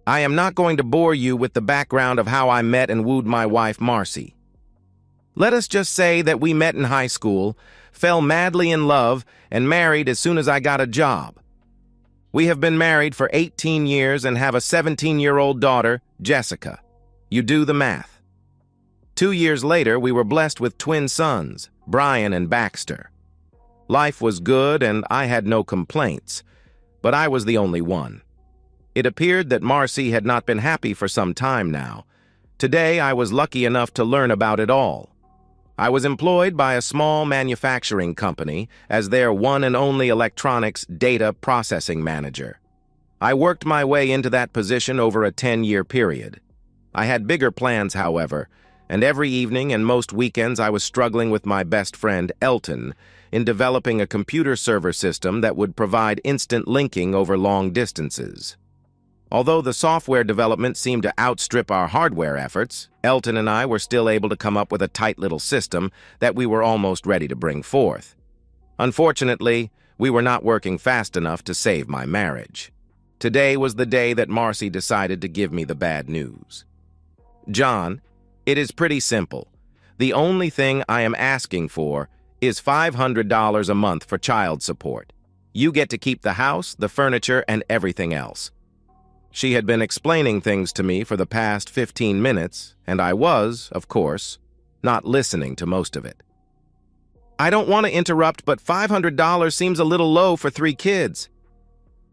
I am not going to bore you with the background of how I met and wooed my wife, Marcy. Let us just say that we met in high school, fell madly in love, and married as soon as I got a job. We have been married for 18 years and have a 17-year-old daughter, Jessica. You do the math. 2 years later, we were blessed with twin sons, Brian and Baxter. Life was good and I had no complaints, but I was the only one. It appeared that Marcy had not been happy for some time now. Today, I was lucky enough to learn about it all. I was employed by a small manufacturing company as their one and only electronics data processing manager. I worked my way into that position over a 10-year period. I had bigger plans, however, and every evening and most weekends I was struggling with my best friend, Elton, in developing a computer server system that would provide instant linking over long distances. Although the software development seemed to outstrip our hardware efforts, Elton and I were still able to come up with a tight little system that we were almost ready to bring forth. Unfortunately, we were not working fast enough to save my marriage. Today was the day that Marcy decided to give me the bad news. John, it is pretty simple. The only thing I am asking for is $500 a month for child support. You get to keep the house, the furniture, and everything else. She had been explaining things to me for the past 15 minutes, and I was, of course, not listening to most of it. I don't want to interrupt, but $500 seems a little low for 3 kids.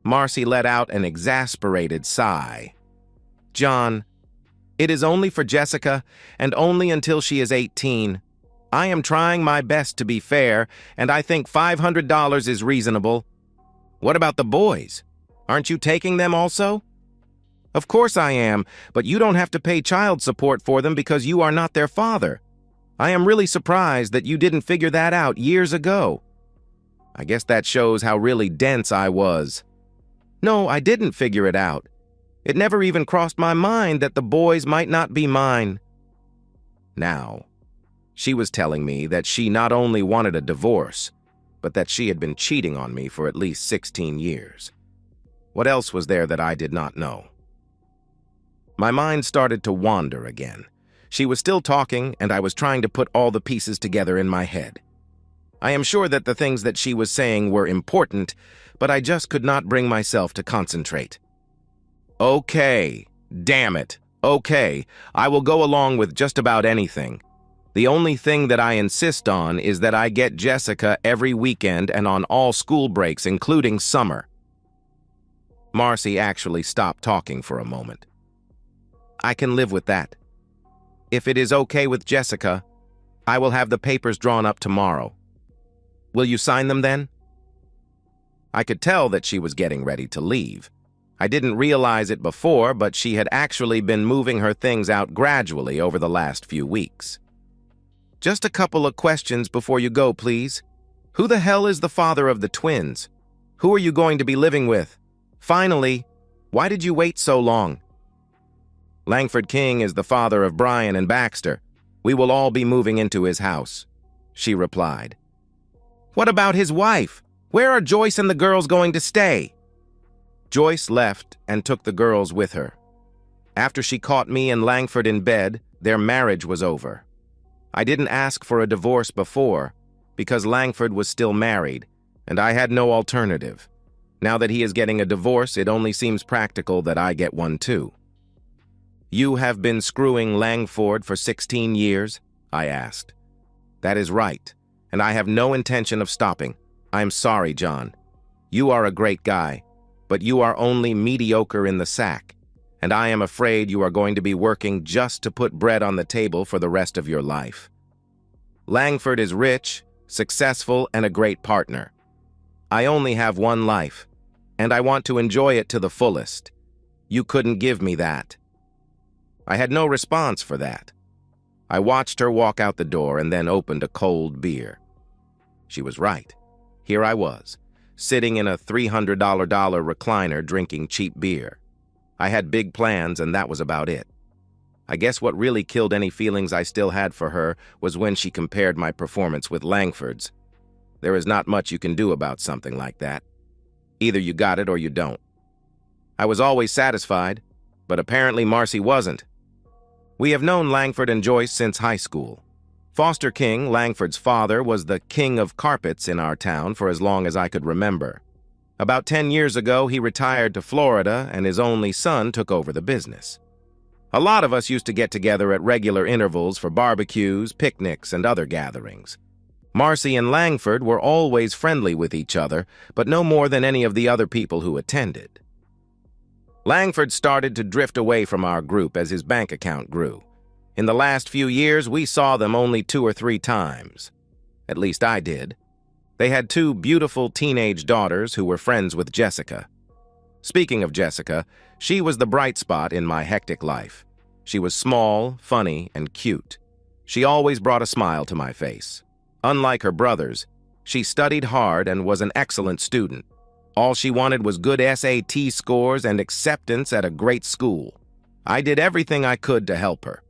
Marcy let out an exasperated sigh. John, it is only for Jessica, and only until she is 18. I am trying my best to be fair, and I think $500 is reasonable. What about the boys? Aren't you taking them also? Of course I am, but you don't have to pay child support for them because you are not their father. I am really surprised that you didn't figure that out years ago. I guess that shows how really dense I was. No, I didn't figure it out. It never even crossed my mind that the boys might not be mine. Now, she was telling me that she not only wanted a divorce, but that she had been cheating on me for at least 16 years. What else was there that I did not know? My mind started to wander again. She was still talking, and I was trying to put all the pieces together in my head. I am sure that the things that she was saying were important, but I just could not bring myself to concentrate. Okay, damn it. Okay, I will go along with just about anything. The only thing that I insist on is that I get Jessica every weekend and on all school breaks, including summer. Marcy actually stopped talking for a moment. I can live with that. If it is okay with Jessica, I will have the papers drawn up tomorrow. Will you sign them then? I could tell that she was getting ready to leave. I didn't realize it before, but she had actually been moving her things out gradually over the last few weeks. Just a couple of questions before you go, please. Who the hell is the father of the twins? Who are you going to be living with? Finally, why did you wait so long? Langford King is the father of Brian and Baxter. We will all be moving into his house, she replied. What about his wife? Where are Joyce and the girls going to stay? Joyce left and took the girls with her. After she caught me and Langford in bed, their marriage was over. I didn't ask for a divorce before because Langford was still married, and I had no alternative. Now that he is getting a divorce, it only seems practical that I get one too. You have been screwing Langford for 16 years? I asked. That is right, and I have no intention of stopping. I am sorry, John. You are a great guy, but you are only mediocre in the sack, and I am afraid you are going to be working just to put bread on the table for the rest of your life. Langford is rich, successful, and a great partner. I only have one life, and I want to enjoy it to the fullest. You couldn't give me that. I had no response for that. I watched her walk out the door and then opened a cold beer. She was right. Here I was, sitting in a $300 recliner drinking cheap beer. I had big plans, and that was about it. I guess what really killed any feelings I still had for her was when she compared my performance with Langford's. There is not much you can do about something like that. Either you got it or you don't. I was always satisfied. but apparently Marcy wasn't. We have known Langford and Joyce since high school. Foster King, Langford's father, was the king of carpets in our town for as long as I could remember. About 10 years ago, he retired to Florida, and his only son took over the business. A lot of us used to get together at regular intervals for barbecues, picnics, and other gatherings. Marcy and Langford were always friendly with each other, but no more than any of the other people who attended. Langford started to drift away from our group as his bank account grew. In the last few years, we saw them only 2 or 3 times. At least I did. They had 2 beautiful teenage daughters who were friends with Jessica. Speaking of Jessica, she was the bright spot in my hectic life. She was small, funny, and cute. She always brought a smile to my face. Unlike her brothers, she studied hard and was an excellent student. All she wanted was good SAT scores and acceptance at a great school. I did everything I could to help her.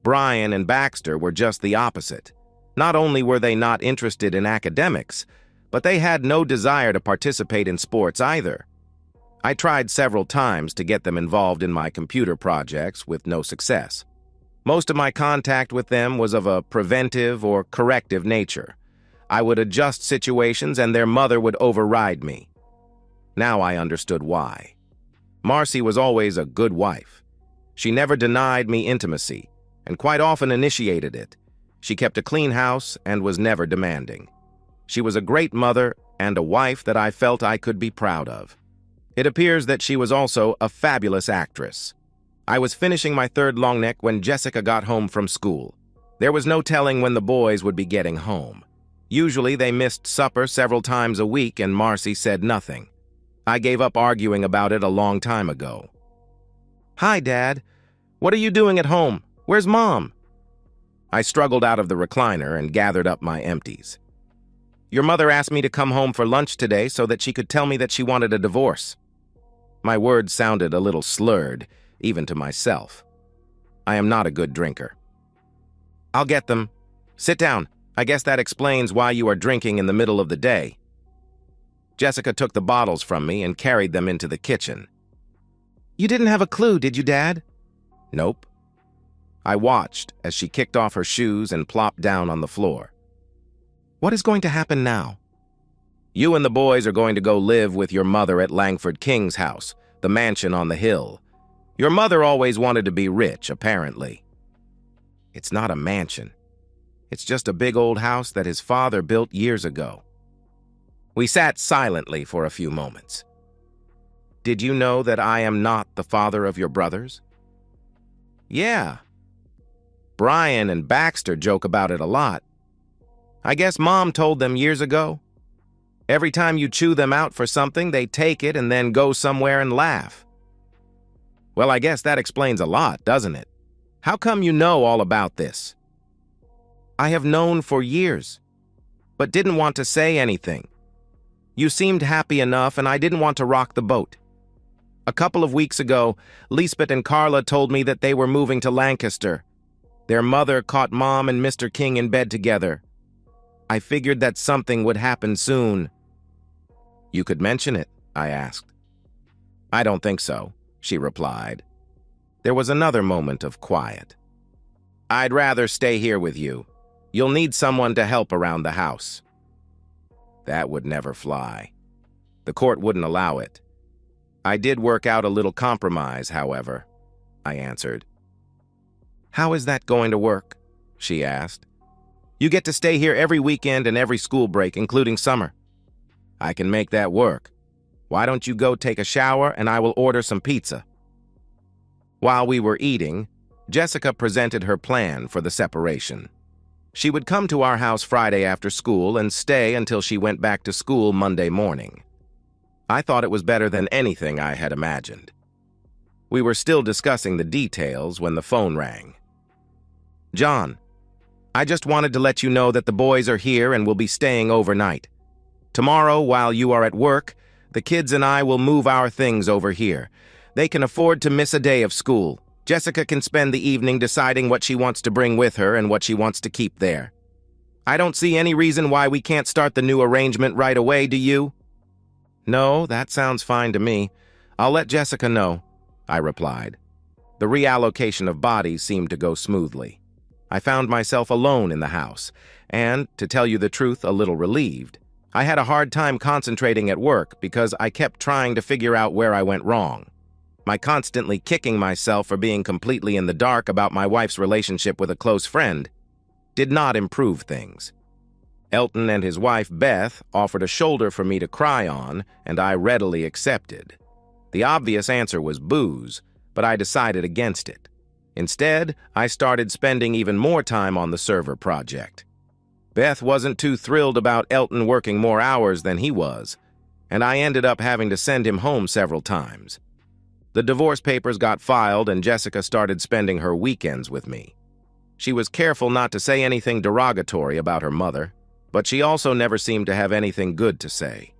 Brian and Baxter were just the opposite. Not only were they not interested in academics, but they had no desire to participate in sports either. I tried several times to get them involved in my computer projects with no success. Most of my contact with them was of a preventive or corrective nature. I would adjust situations and their mother would override me. Now I understood why. Marcy was always a good wife. She never denied me intimacy, and quite often initiated it. She kept a clean house and was never demanding. She was a great mother and a wife that I felt I could be proud of. It appears that she was also a fabulous actress. I was finishing my 3rd long neck when Jessica got home from school. There was no telling when the boys would be getting home. Usually they missed supper several times a week and Marcy said nothing. I gave up arguing about it a long time ago. "Hi, Dad. What are you doing at home? Where's Mom?" I struggled out of the recliner and gathered up my empties. "Your mother asked me to come home for lunch today so that she could tell me that she wanted a divorce." My words sounded a little slurred, even to myself. I am not a good drinker. "I'll get them. Sit down. I guess that explains why you are drinking in the middle of the day." Jessica took the bottles from me and carried them into the kitchen. "You didn't have a clue, did you, Dad?" "Nope." I watched as she kicked off her shoes and plopped down on the floor. "What is going to happen now?" "You and the boys are going to go live with your mother at Langford King's house, the mansion on the hill. Your mother always wanted to be rich, apparently." "It's not a mansion. It's just a big old house that his father built years ago." We sat silently for a few moments. "Did you know that I am not the father of your brothers?" "Yeah. Brian and Baxter joke about it a lot. I guess Mom told them years ago. Every time you chew them out for something, they take it and then go somewhere and laugh." "Well, I guess that explains a lot, doesn't it? How come you know all about this?" "I have known for years, but didn't want to say anything. You seemed happy enough, and I didn't want to rock the boat. A couple of weeks ago, Lisbeth and Carla told me that they were moving to Lancaster. Their mother caught Mom and Mr. King in bed together. I figured that something would happen soon." "You could mention it," I asked. "I don't think so," she replied. There was another moment of quiet. "I'd rather stay here with you. You'll need someone to help around the house." That would never fly. The court wouldn't allow it. "I did work out a little compromise, however," I answered. "How is that going to work?" she asked. "You get to stay here every weekend and every school break, including summer." "I can make that work. Why don't you go take a shower and I will order some pizza?" While we were eating, Jessica presented her plan for the separation. She would come to our house Friday after school and stay until she went back to school Monday morning. I thought it was better than anything I had imagined. We were still discussing the details when the phone rang. "John, I just wanted to let you know that the boys are here and will be staying overnight. Tomorrow, while you are at work, the kids and I will move our things over here. They can afford to miss a day of school. Jessica can spend the evening deciding what she wants to bring with her and what she wants to keep there. I don't see any reason why we can't start the new arrangement right away, do you?" "No, that sounds fine to me. I'll let Jessica know. I replied. The reallocation of bodies seemed to go smoothly. I found myself alone in the house, and, to tell you the truth, a little relieved. I had a hard time concentrating at work because I kept trying to figure out where I went wrong. My constantly kicking myself for being completely in the dark about my wife's relationship with a close friend did not improve things. Elton and his wife, Beth, offered a shoulder for me to cry on, and I readily accepted. The obvious answer was booze, but I decided against it. Instead, I started spending even more time on the server project. Beth wasn't too thrilled about Elton working more hours than he was, and I ended up having to send him home several times. The divorce papers got filed, and Jessica started spending her weekends with me. She was careful not to say anything derogatory about her mother, but she also never seemed to have anything good to say.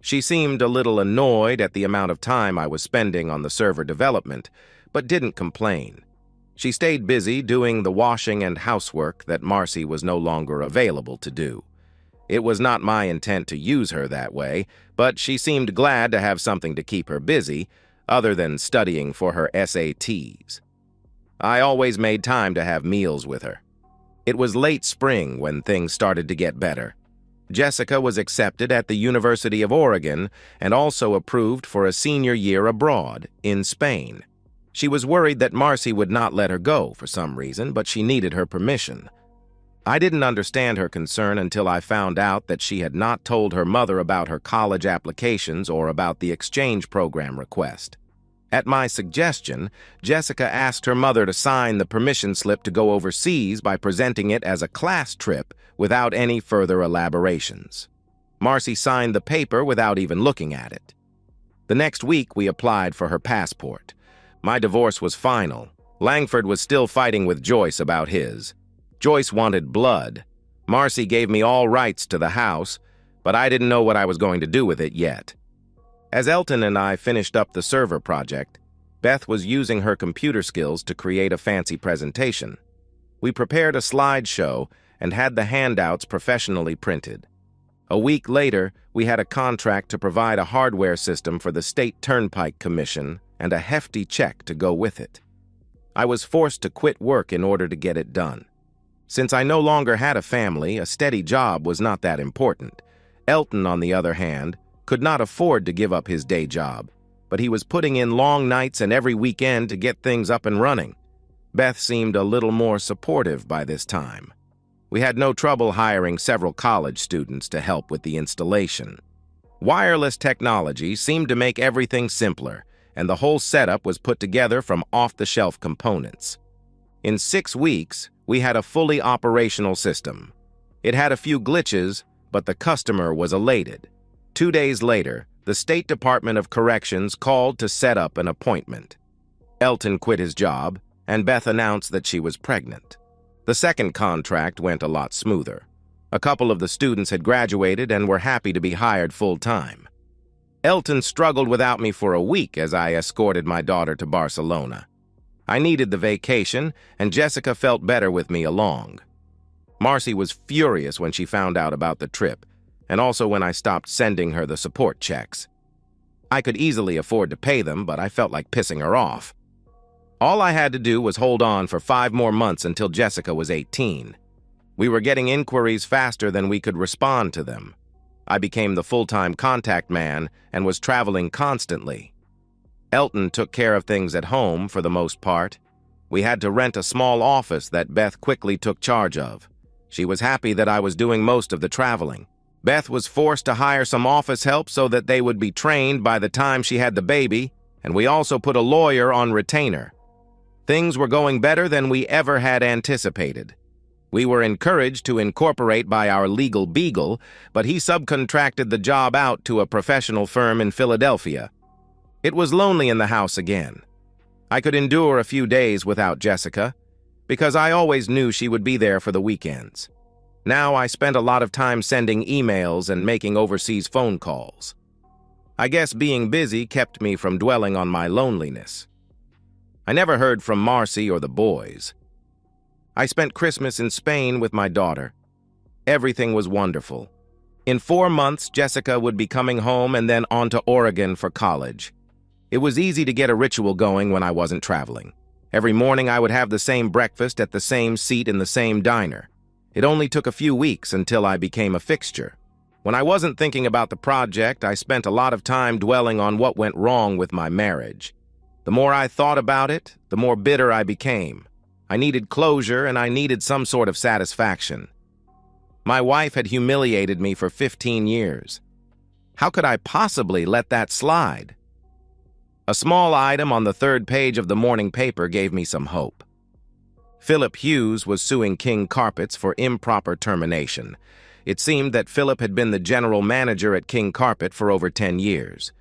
She seemed a little annoyed at the amount of time I was spending on the server development, but didn't complain. She stayed busy doing the washing and housework that Marcy was no longer available to do. It was not my intent to use her that way, but she seemed glad to have something to keep her busy, other than studying for her SATs. I always made time to have meals with her. It was late spring when things started to get better. Jessica was accepted at the University of Oregon and also approved for a senior year abroad in Spain. She was worried that Marcy would not let her go for some reason, but she needed her permission. I didn't understand her concern until I found out that she had not told her mother about her college applications or about the exchange program request. At my suggestion, Jessica asked her mother to sign the permission slip to go overseas by presenting it as a class trip without any further elaborations. Marcy signed the paper without even looking at it. The next week, we applied for her passport. My divorce was final. Langford was still fighting with Joyce about his. Joyce wanted blood. Marcy gave me all rights to the house, but I didn't know what I was going to do with it yet. As Elton and I finished up the server project, Beth was using her computer skills to create a fancy presentation. We prepared a slideshow and had the handouts professionally printed. A week later, we had a contract to provide a hardware system for the State Turnpike Commission and a hefty check to go with it. I was forced to quit work in order to get it done. Since I no longer had a family, a steady job was not that important. Elton, on the other hand, could not afford to give up his day job, but he was putting in long nights and every weekend to get things up and running. Beth seemed a little more supportive by this time. We had no trouble hiring several college students to help with the installation. Wireless technology seemed to make everything simpler, and the whole setup was put together from off-the-shelf components. In 6 weeks, we had a fully operational system. It had a few glitches, but the customer was elated. 2 days later, the State Department of Corrections called to set up an appointment. Elton quit his job, and Beth announced that she was pregnant. The second contract went a lot smoother. A couple of the students had graduated and were happy to be hired full-time. Elton struggled without me for a week as I escorted my daughter to Barcelona. I needed the vacation, and Jessica felt better with me along. Marcy was furious when she found out about the trip, and also when I stopped sending her the support checks. I could easily afford to pay them, but I felt like pissing her off. All I had to do was hold on for 5 more months until Jessica was 18. We were getting inquiries faster than we could respond to them. I became the full-time contact man and was traveling constantly. Elton took care of things at home for the most part. We had to rent a small office that Beth quickly took charge of. She was happy that I was doing most of the traveling. Beth was forced to hire some office help so that they would be trained by the time she had the baby, and we also put a lawyer on retainer. Things were going better than we ever had anticipated. We were encouraged to incorporate by our legal beagle, but he subcontracted the job out to a professional firm in Philadelphia. It was lonely in the house again. I could endure a few days without Jessica, because I always knew she would be there for the weekends. Now I spent a lot of time sending emails and making overseas phone calls. I guess being busy kept me from dwelling on my loneliness. I never heard from Marcy or the boys. I spent Christmas in Spain with my daughter. Everything was wonderful. In 4 months, Jessica would be coming home and then on to Oregon for college. It was easy to get a ritual going when I wasn't traveling. Every morning I would have the same breakfast at the same seat in the same diner. It only took a few weeks until I became a fixture. When I wasn't thinking about the project, I spent a lot of time dwelling on what went wrong with my marriage. The more I thought about it, the more bitter I became. I needed closure and I needed some sort of satisfaction. My wife had humiliated me for 15 years. How could I possibly let that slide? A small item on the third page of the morning paper gave me some hope. Philip Hughes was suing King Carpets for improper termination. It seemed that Philip had been the general manager at King Carpet for over 10 years.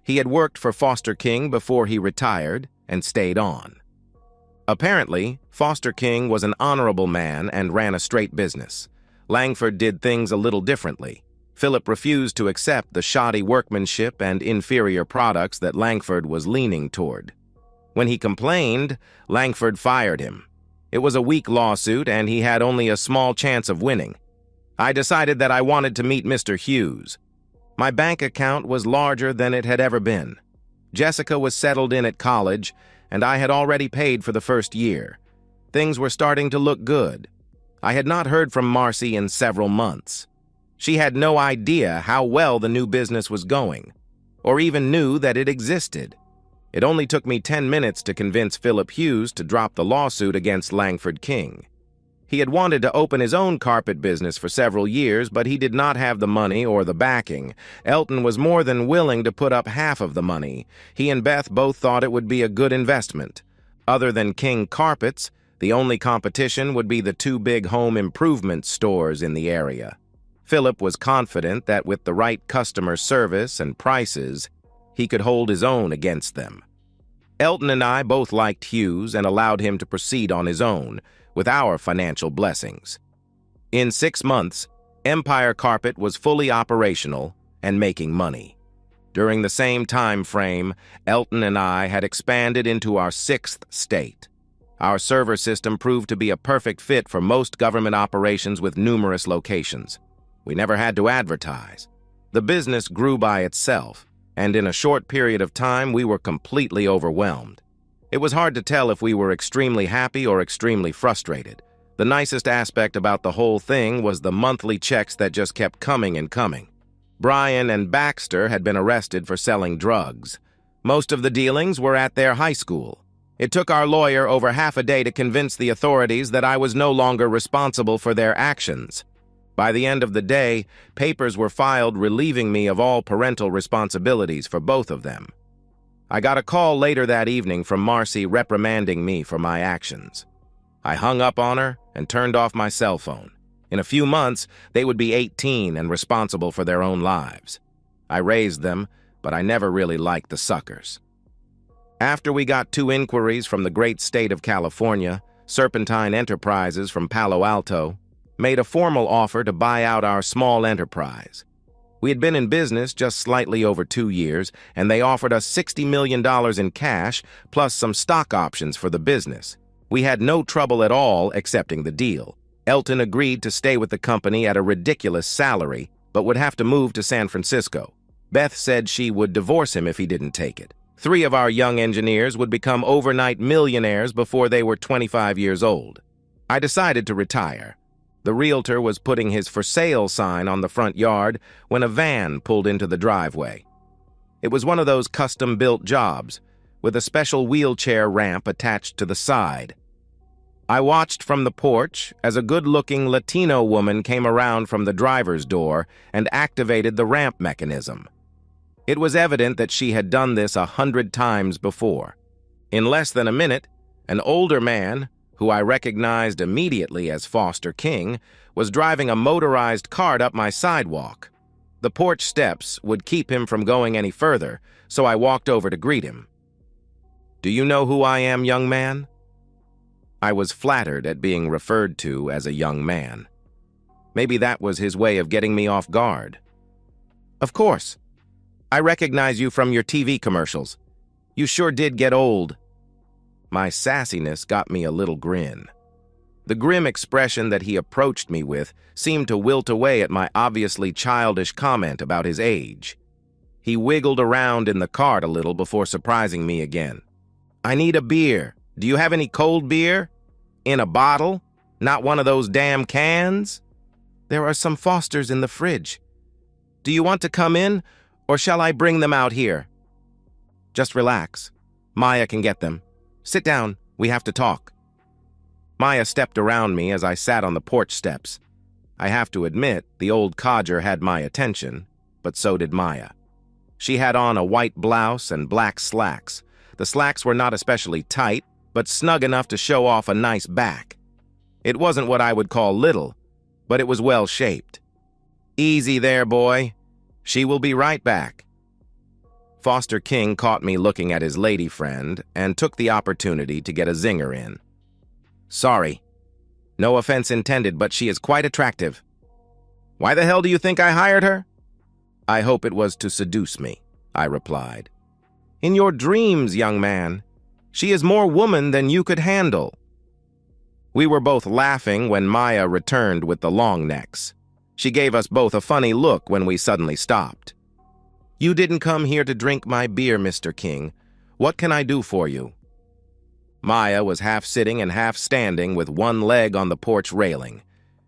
He had worked for Foster King before he retired and stayed on. Apparently, Foster King was an honorable man and ran a straight business. Langford did things a little differently. Philip refused to accept the shoddy workmanship and inferior products that Langford was leaning toward. When he complained, Langford fired him. It was a weak lawsuit and he had only a small chance of winning. I decided that I wanted to meet Mr. Hughes. My bank account was larger than it had ever been. Jessica was settled in at college, and I had already paid for the first year. Things were starting to look good. I had not heard from Marcy in several months. She had no idea how well the new business was going, or even knew that it existed. It only took me 10 minutes to convince Philip Hughes to drop the lawsuit against Langford King. He had wanted to open his own carpet business for several years, but he did not have the money or the backing. Elton was more than willing to put up half of the money. He and Beth both thought it would be a good investment. Other than King Carpets, the only competition would be the two big home improvement stores in the area. Philip was confident that with the right customer service and prices, he could hold his own against them. Elton and I both liked Hughes and allowed him to proceed on his own, with our financial blessings. In 6 months, Empire Carpet was fully operational and making money. During the same time frame, Elton and I had expanded into our 6th state. Our server system proved to be a perfect fit for most government operations with numerous locations. We never had to advertise. The business grew by itself, and in a short period of time, we were completely overwhelmed. It was hard to tell if we were extremely happy or extremely frustrated. The nicest aspect about the whole thing was the monthly checks that just kept coming and coming. Brian and Baxter had been arrested for selling drugs. Most of the dealings were at their high school. It took our lawyer over half a day to convince the authorities that I was no longer responsible for their actions. By the end of the day, papers were filed relieving me of all parental responsibilities for both of them. I got a call later that evening from Marcy reprimanding me for my actions. I hung up on her and turned off my cell phone. In a few months, they would be 18 and responsible for their own lives. I raised them, but I never really liked the suckers. After we got 2 inquiries from the great state of California, Serpentine Enterprises from Palo Alto made a formal offer to buy out our small enterprise. We had been in business just slightly over 2 years, and they offered us $60 million in cash, plus some stock options for the business. We had no trouble at all accepting the deal. Elton agreed to stay with the company at a ridiculous salary, but would have to move to San Francisco. Beth said she would divorce him if he didn't take it. 3 of our young engineers would become overnight millionaires before they were 25 years old. I decided to retire. The realtor was putting his for sale sign on the front yard when a van pulled into the driveway. It was one of those custom-built jobs, with a special wheelchair ramp attached to the side. I watched from the porch as a good-looking Latino woman came around from the driver's door and activated the ramp mechanism. It was evident that she had done this 100 times before. In less than a minute, an older man, who I recognized immediately as Foster King, was driving a motorized cart up my sidewalk. The porch steps would keep him from going any further, so I walked over to greet him. "Do you know who I am, young man?" I was flattered at being referred to as a young man. Maybe that was his way of getting me off guard. "Of course. I recognize you from your TV commercials. You sure did get old." My sassiness got me a little grin. The grim expression that he approached me with seemed to wilt away at my obviously childish comment about his age. He wiggled around in the cart a little before surprising me again. "I need a beer. Do you have any cold beer? In a bottle? Not one of those damn cans?" "There are some Fosters in the fridge. Do you want to come in, or shall I bring them out here?" "Just relax. Maya can get them. Sit down. We have to talk." Maya stepped around me as I sat on the porch steps. I have to admit, the old codger had my attention, but so did Maya. She had on a white blouse and black slacks. The slacks were not especially tight, but snug enough to show off a nice back. It wasn't what I would call little, but it was well-shaped. "Easy there, boy. She will be right back." Foster King caught me looking at his lady friend and took the opportunity to get a zinger in. "Sorry. No offense intended, but she is quite attractive." "Why the hell do you think I hired her?" "I hope it was to seduce me," I replied. "In your dreams, young man. She is more woman than you could handle." We were both laughing when Maya returned with the long necks. She gave us both a funny look when we suddenly stopped. "You didn't come here to drink my beer, Mr. King. What can I do for you?" Maya was half sitting and half standing with one leg on the porch railing.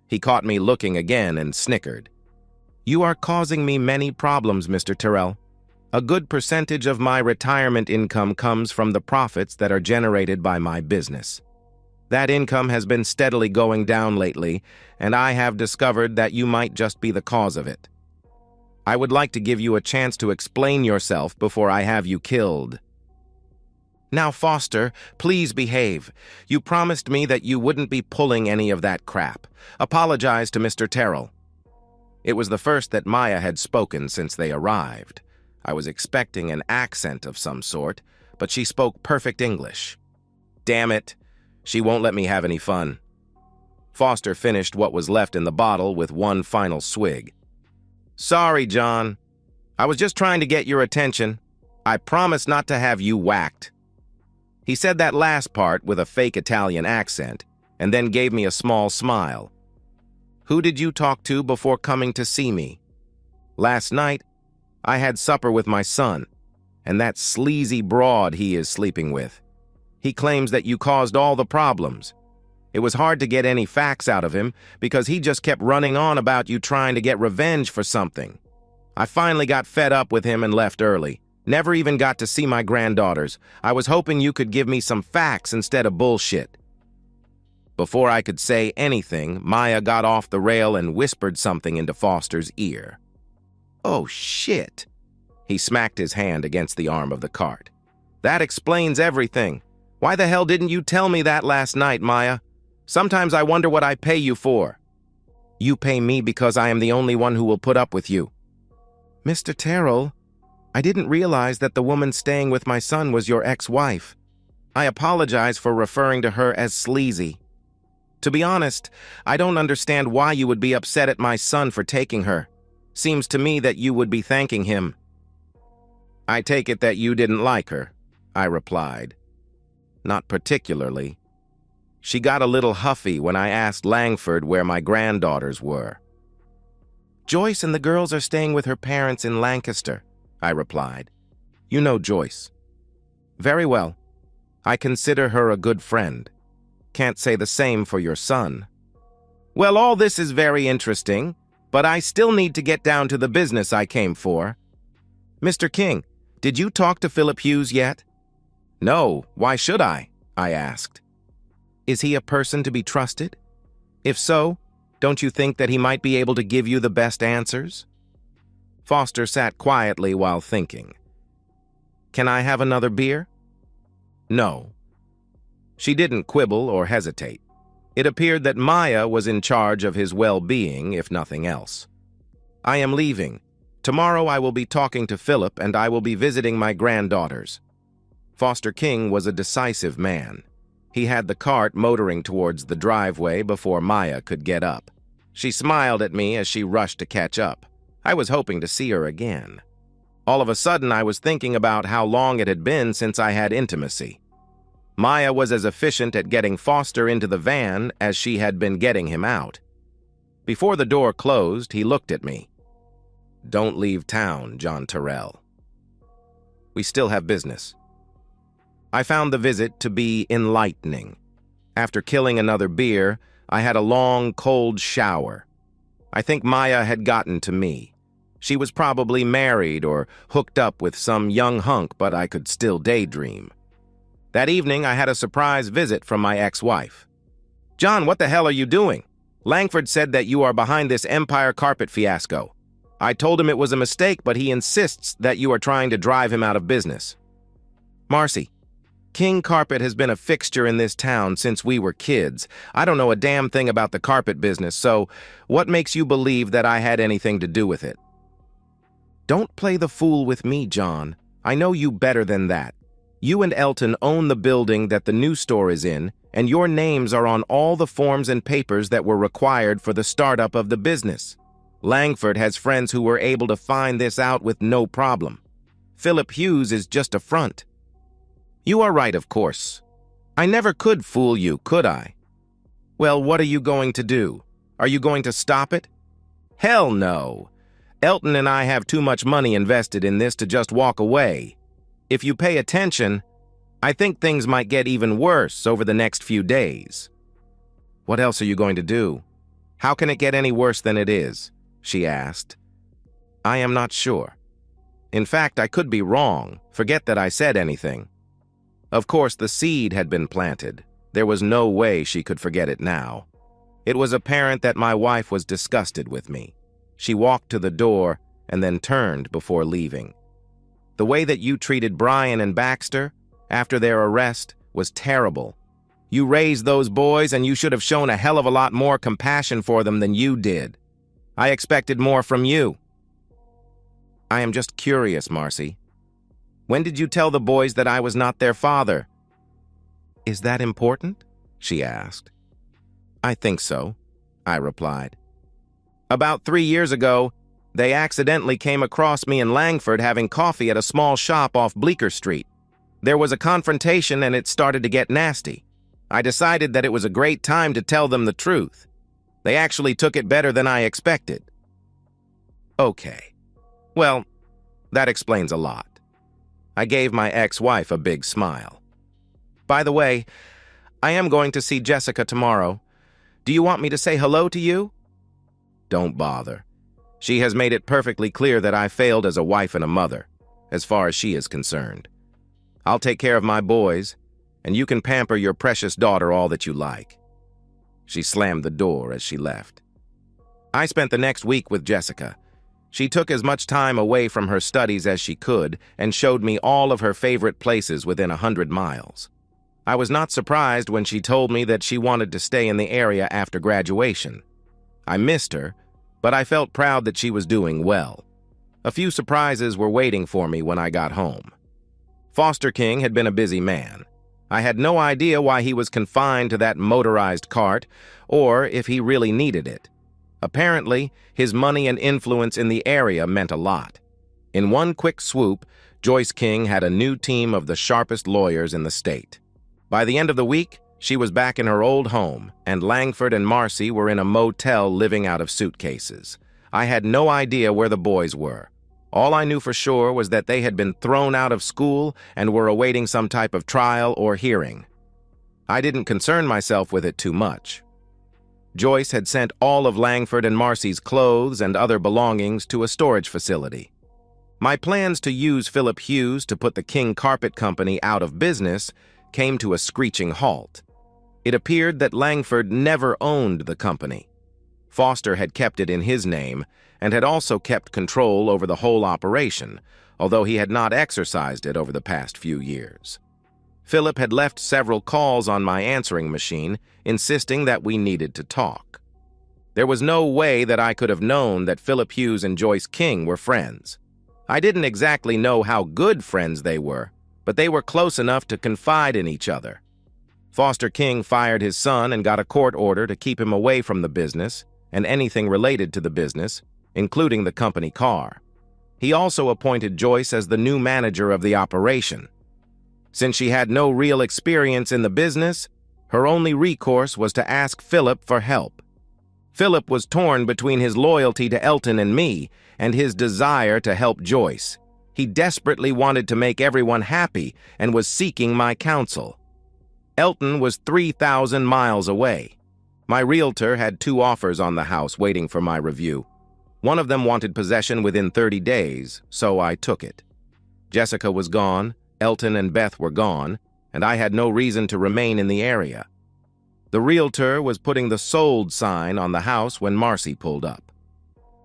He caught me looking again and snickered. "You are causing me many problems, Mr. Terrell. A good percentage of my retirement income comes from the profits that are generated by my business. That income has been steadily going down lately, and I have discovered that you might just be the cause of it. I would like to give you a chance to explain yourself before I have you killed." "Now, Foster, please behave. You promised me that you wouldn't be pulling any of that crap. Apologize to Mr. Terrell." It was the first that Maya had spoken since they arrived. I was expecting an accent of some sort, but she spoke perfect English. Damn it, she won't let me have any fun. Foster finished what was left in the bottle with one final swig. "Sorry, John. I was just trying to get your attention. I promise not to have you whacked." He said that last part with a fake Italian accent, and then gave me a small smile. "Who did you talk to before coming to see me?" "Last night, I had supper with my son, and that sleazy broad he is sleeping with. He claims that you caused all the problems. It was hard to get any facts out of him because he just kept running on about you trying to get revenge for something. I finally got fed up with him and left early. Never even got to see my granddaughters. I was hoping you could give me some facts instead of bullshit." Before I could say anything, Maya got off the rail and whispered something into Foster's ear. "Oh, shit." He smacked his hand against the arm of the cart. "That explains everything. Why the hell didn't you tell me that last night, Maya? Sometimes I wonder what I pay you for." "You pay me because I am the only one who will put up with you." "Mr. Terrell, I didn't realize that the woman staying with my son was your ex-wife. I apologize for referring to her as sleazy. To be honest, I don't understand why you would be upset at my son for taking her. Seems to me that you would be thanking him." "I take it that you didn't like her," I replied. "Not particularly. She got a little huffy when I asked Langford where my granddaughters were." "Joyce and the girls are staying with her parents in Lancaster," I replied. "You know Joyce." "Very well. I consider her a good friend. Can't say the same for your son." "Well, all this is very interesting, but I still need to get down to the business I came for. Mr. King, did you talk to Philip Hughes yet?" "No, why should I?" I asked. "Is he a person to be trusted? If so, don't you think that he might be able to give you the best answers?" Foster sat quietly while thinking. "Can I have another beer?" "No." She didn't quibble or hesitate. It appeared that Maya was in charge of his well-being, if nothing else. "I am leaving. Tomorrow I will be talking to Philip and I will be visiting my granddaughters." Foster King was a decisive man. He had the cart motoring towards the driveway before Maya could get up. She smiled at me as she rushed to catch up. I was hoping to see her again. All of a sudden, I was thinking about how long it had been since I had intimacy. Maya was as efficient at getting Foster into the van as she had been getting him out. Before the door closed, he looked at me. "Don't leave town, John Terrell," We still have business. I found the visit to be enlightening. After killing another beer, I had a long, cold shower. I think Maya had gotten to me. She was probably married or hooked up with some young hunk, but I could still daydream. That evening, I had a surprise visit from my ex-wife. "John, what the hell are you doing? Langford said that you are behind this Empire carpet fiasco. I told him it was a mistake, but he insists that you are trying to drive him out of business." "Marcy, King Carpet has been a fixture in this town since we were kids. I don't know a damn thing about the carpet business, so what makes you believe that I had anything to do with it?" "Don't play the fool with me, John. I know you better than that. You and Elton own the building that the new store is in, and your names are on all the forms and papers that were required for the startup of the business. Langford has friends who were able to find this out with no problem. Philip Hughes is just a front." "You are right, of course. I never could fool you, could I?" "Well, what are you going to do? Are you going to stop it?" "Hell no. Elton and I have too much money invested in this to just walk away. If you pay attention, I think things might get even worse over the next few days." "What else are you going to do? How can it get any worse than it is?" she asked. "I am not sure. In fact, I could be wrong. Forget that I said anything." Of course, the seed had been planted. There was no way she could forget it now. It was apparent that my wife was disgusted with me. She walked to the door and then turned before leaving. "The way that you treated Brian and Baxter after their arrest was terrible. You raised those boys and you should have shown a hell of a lot more compassion for them than you did. I expected more from you." "I am just curious, Marcy. When did you tell the boys that I was not their father?" "Is that important?" she asked. "I think so," I replied. "About 3 years ago, they accidentally came across me and Langford having coffee at a small shop off Bleecker Street. There was a confrontation and it started to get nasty. I decided that it was a great time to tell them the truth. They actually took it better than I expected." "Okay. Well, that explains a lot." I gave my ex-wife a big smile. "By the way, I am going to see Jessica tomorrow. Do you want me to say hello to you?" "Don't bother. She has made it perfectly clear that I failed as a wife and a mother, as far as she is concerned. I'll take care of my boys, and you can pamper your precious daughter all that you like." She slammed the door as she left. I spent the next week with Jessica. She took as much time away from her studies as she could and showed me all of her favorite places within 100 miles. I was not surprised when she told me that she wanted to stay in the area after graduation. I missed her, but I felt proud that she was doing well. A few surprises were waiting for me when I got home. Foster King had been a busy man. I had no idea why he was confined to that motorized cart, or if he really needed it. Apparently, his money and influence in the area meant a lot. In one quick swoop, Joyce King had a new team of the sharpest lawyers in the state. By the end of the week, she was back in her old home, and Langford and Marcy were in a motel living out of suitcases. I had no idea where the boys were. All I knew for sure was that they had been thrown out of school and were awaiting some type of trial or hearing. I didn't concern myself with it too much. Joyce had sent all of Langford and Marcy's clothes and other belongings to a storage facility. My plans to use Philip Hughes to put the King Carpet Company out of business came to a screeching halt. It appeared that Langford never owned the company. Foster had kept it in his name and had also kept control over the whole operation, although he had not exercised it over the past few years. Philip had left several calls on my answering machine, insisting that we needed to talk. There was no way that I could have known that Philip Hughes and Joyce King were friends. I didn't exactly know how good friends they were, but they were close enough to confide in each other. Foster King fired his son and got a court order to keep him away from the business and anything related to the business, including the company car. He also appointed Joyce as the new manager of the operation. Since she had no real experience in the business, her only recourse was to ask Philip for help. Philip was torn between his loyalty to Elton and me and his desire to help Joyce. He desperately wanted to make everyone happy and was seeking my counsel. Elton was 3,000 miles away. My realtor had 2 offers on the house waiting for my review. One of them wanted possession within 30 days, so I took it. Jessica was gone, Elton and Beth were gone, and I had no reason to remain in the area. The realtor was putting the sold sign on the house when Marcy pulled up.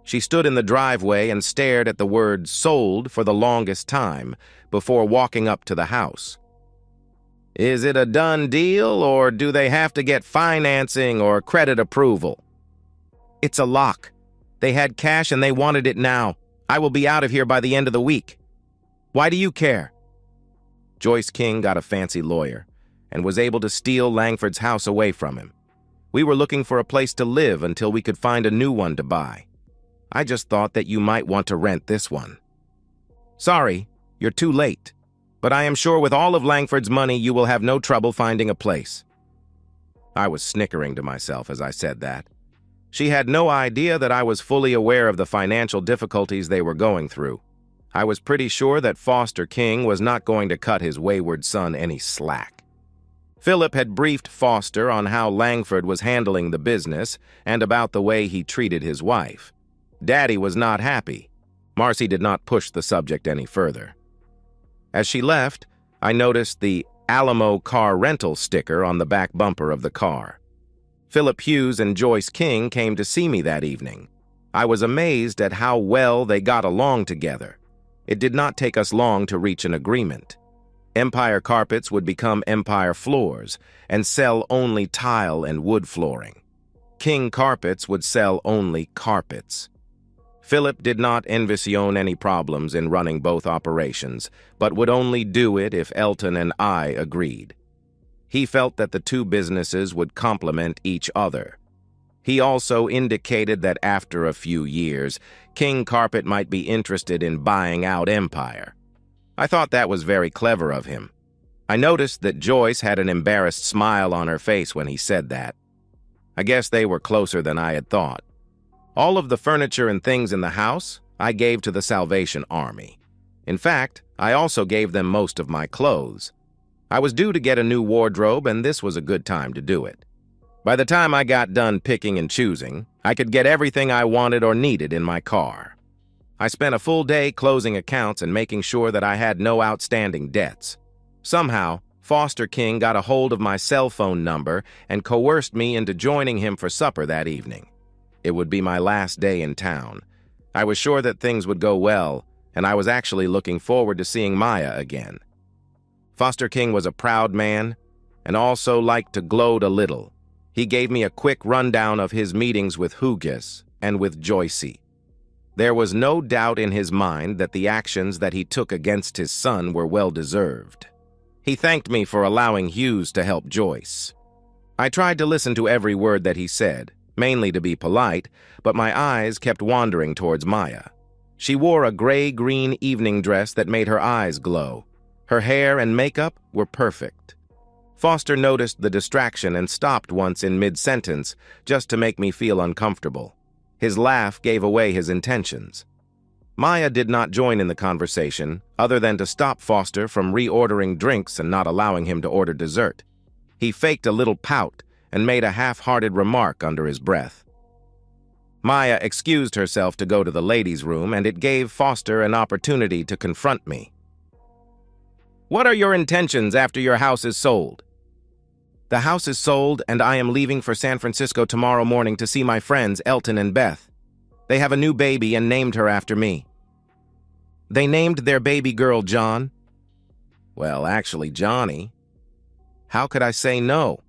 She stood in the driveway and stared at the word sold for the longest time before walking up to the house. Is it a done deal, or do they have to get financing or credit approval? It's a lock. They had cash and they wanted it now. I will be out of here by the end of the week. Why do you care? Joyce King got a fancy lawyer and was able to steal Langford's house away from him. We were looking for a place to live until we could find a new one to buy. I just thought that you might want to rent this one. Sorry, you're too late, but I am sure with all of Langford's money you will have no trouble finding a place. I was snickering to myself as I said that. She had no idea that I was fully aware of the financial difficulties they were going through. I was pretty sure that Foster King was not going to cut his wayward son any slack. Philip had briefed Foster on how Langford was handling the business and about the way he treated his wife. Daddy was not happy. Marcy did not push the subject any further. As she left, I noticed the Alamo car rental sticker on the back bumper of the car. Philip Hughes and Joyce King came to see me that evening. I was amazed at how well they got along together. It did not take us long to reach an agreement. Empire Carpets would become Empire Floors and sell only tile and wood flooring. King Carpets would sell only carpets. Philip did not envision any problems in running both operations, but would only do it if Elton and I agreed. He felt that the 2 businesses would complement each other. He also indicated that after a few years, King Carpet might be interested in buying out Empire. I thought that was very clever of him. I noticed that Joyce had an embarrassed smile on her face when he said that. I guess they were closer than I had thought. All of the furniture and things in the house I gave to the Salvation Army. In fact, I also gave them most of my clothes. I was due to get a new wardrobe, and this was a good time to do it. By the time I got done picking and choosing, I could get everything I wanted or needed in my car. I spent a full day closing accounts and making sure that I had no outstanding debts. Somehow, Foster King got a hold of my cell phone number and coerced me into joining him for supper that evening. It would be my last day in town. I was sure that things would go well, and I was actually looking forward to seeing Maya again. Foster King was a proud man and also liked to gloat a little. He gave me a quick rundown of his meetings with Hugues and with Joycey. There was no doubt in his mind that the actions that he took against his son were well-deserved. He thanked me for allowing Hughes to help Joyce. I tried to listen to every word that he said, mainly to be polite, but my eyes kept wandering towards Maya. She wore a gray-green evening dress that made her eyes glow. Her hair and makeup were perfect. Foster noticed the distraction and stopped once in mid-sentence just to make me feel uncomfortable. His laugh gave away his intentions. Maya did not join in the conversation, other than to stop Foster from reordering drinks and not allowing him to order dessert. He faked a little pout and made a half-hearted remark under his breath. Maya excused herself to go to the ladies' room, and it gave Foster an opportunity to confront me. "What are your intentions after your house is sold?" "The house is sold, and I am leaving for San Francisco tomorrow morning to see my friends Elton and Beth. They have a new baby and named her after me." "They named their baby girl John?" "Well, actually, Johnny." "How could I say no?"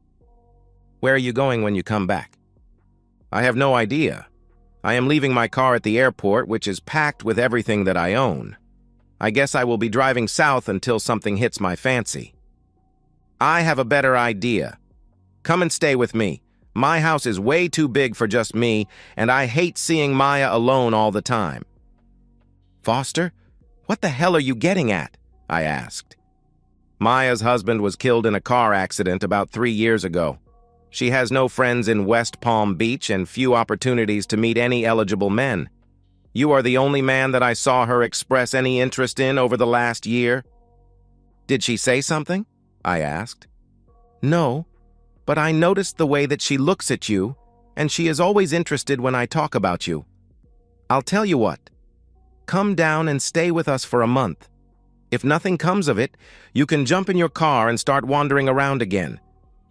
"Where are you going when you come back?" "I have no idea. I am leaving my car at the airport, which is packed with everything that I own. I guess I will be driving south until something hits my fancy." "I have a better idea. Come and stay with me. My house is way too big for just me, and I hate seeing Maya alone all the time." "Foster, what the hell are you getting at?" I asked. "Maya's husband was killed in a car accident about 3 years ago. She has no friends in West Palm Beach and few opportunities to meet any eligible men. You are the only man that I saw her express any interest in over the last year." "Did she say something?" I asked. "No, but I noticed the way that she looks at you, and she is always interested when I talk about you. I'll tell you what. Come down and stay with us for a month. If nothing comes of it, you can jump in your car and start wandering around again.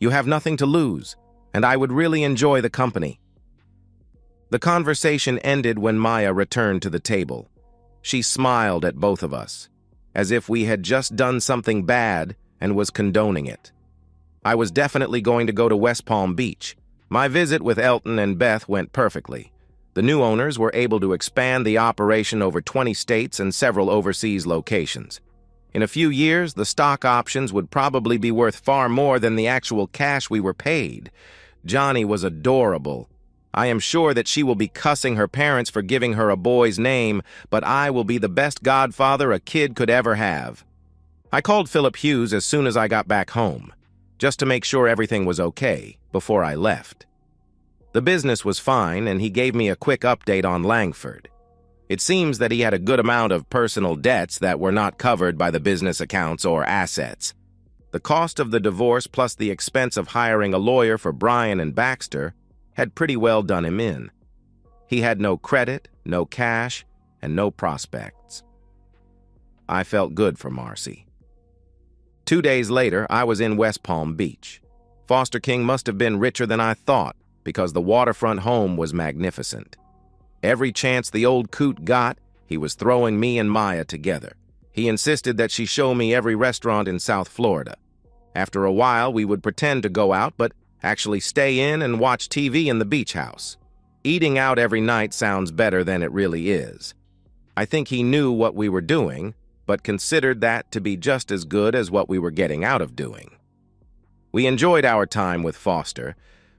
You have nothing to lose, and I would really enjoy the company." The conversation ended when Maya returned to the table. She smiled at both of us, as if we had just done something bad and was condoning it. I was definitely going to go to West Palm Beach. My visit with Elton and Beth went perfectly. The new owners were able to expand the operation over 20 states and several overseas locations. In a few years, the stock options would probably be worth far more than the actual cash we were paid. Johnny was adorable. I am sure that she will be cussing her parents for giving her a boy's name, but I will be the best godfather a kid could ever have. I called Philip Hughes as soon as I got back home, just to make sure everything was okay before I left. The business was fine, and he gave me a quick update on Langford. It seems that he had a good amount of personal debts that were not covered by the business accounts or assets. The cost of the divorce plus the expense of hiring a lawyer for Brian and Baxter had pretty well done him in. He had no credit, no cash, and no prospects. I felt good for Marcy. 2 days later, I was in West Palm Beach. Foster King must have been richer than I thought, because the waterfront home was magnificent. Every chance the old coot got, he was throwing me and Maya together. He insisted that she show me every restaurant in South Florida. After a while, we would pretend to go out, but actually stay in and watch TV in the beach house. Eating out every night sounds better than it really is. I think he knew what we were doing, but considered that to be just as good as what we were getting out of doing. We enjoyed our time with Foster,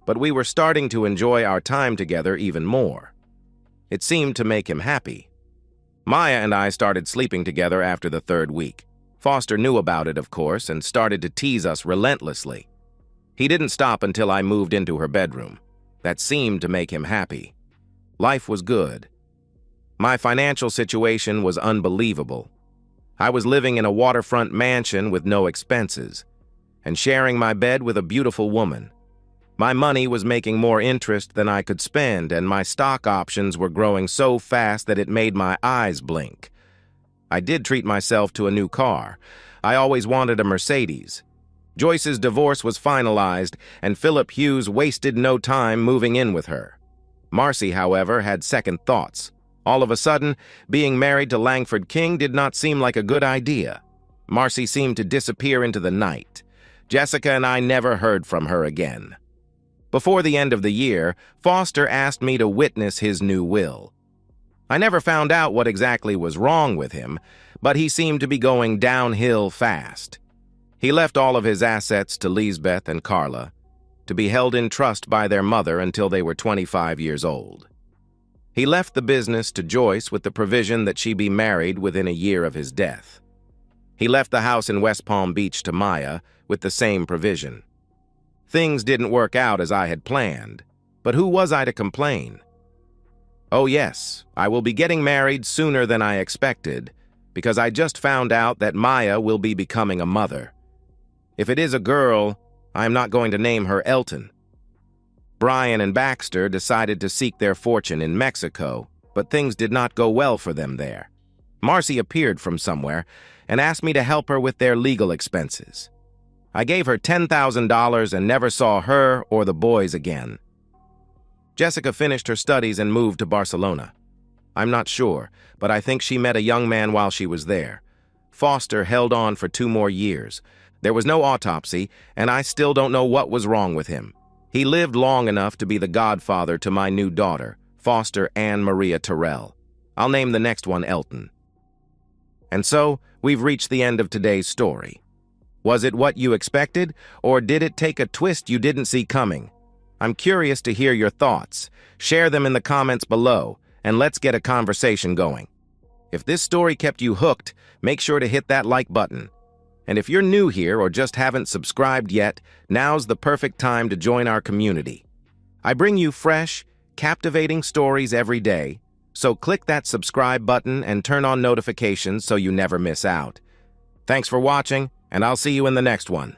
but we were starting to enjoy our time together even more. It seemed to make him happy. Maya and I started sleeping together after the 3rd week. Foster knew about it, of course, and started to tease us relentlessly. He didn't stop until I moved into her bedroom. That seemed to make him happy. Life was good. My financial situation was unbelievable. I was living in a waterfront mansion with no expenses, and sharing my bed with a beautiful woman. My money was making more interest than I could spend, and my stock options were growing so fast that it made my eyes blink. I did treat myself to a new car. I always wanted a Mercedes. Joyce's divorce was finalized, and Philip Hughes wasted no time moving in with her. Marcy, however, had second thoughts. All of a sudden, being married to Langford King did not seem like a good idea. Marcy seemed to disappear into the night. Jessica and I never heard from her again. Before the end of the year, Foster asked me to witness his new will. I never found out what exactly was wrong with him, but he seemed to be going downhill fast. He left all of his assets to Lisbeth and Carla, to be held in trust by their mother until they were 25 years old. He left the business to Joyce with the provision that she be married within a year of his death. He left the house in West Palm Beach to Maya with the same provision. Things didn't work out as I had planned, but who was I to complain? Oh yes, I will be getting married sooner than I expected, because I just found out that Maya will be becoming a mother. If it is a girl, I am not going to name her Elton. Brian and Baxter decided to seek their fortune in Mexico, but things did not go well for them there. Marcy appeared from somewhere and asked me to help her with their legal expenses. I gave her $10,000 and never saw her or the boys again. Jessica finished her studies and moved to Barcelona. I'm not sure, but I think she met a young man while she was there. Foster held on for 2 more years. There was no autopsy, and I still don't know what was wrong with him. He lived long enough to be the godfather to my new daughter, Foster Anne Maria Terrell. I'll name the next one Elton. And so, we've reached the end of today's story. Was it what you expected, or did it take a twist you didn't see coming? I'm curious to hear your thoughts. Share them in the comments below, and let's get a conversation going. If this story kept you hooked, make sure to hit that like button. And if you're new here or just haven't subscribed yet, now's the perfect time to join our community. I bring you fresh, captivating stories every day, So click that subscribe button and turn on notifications so you never miss out. Thanks for watching, and I'll see you in the next one.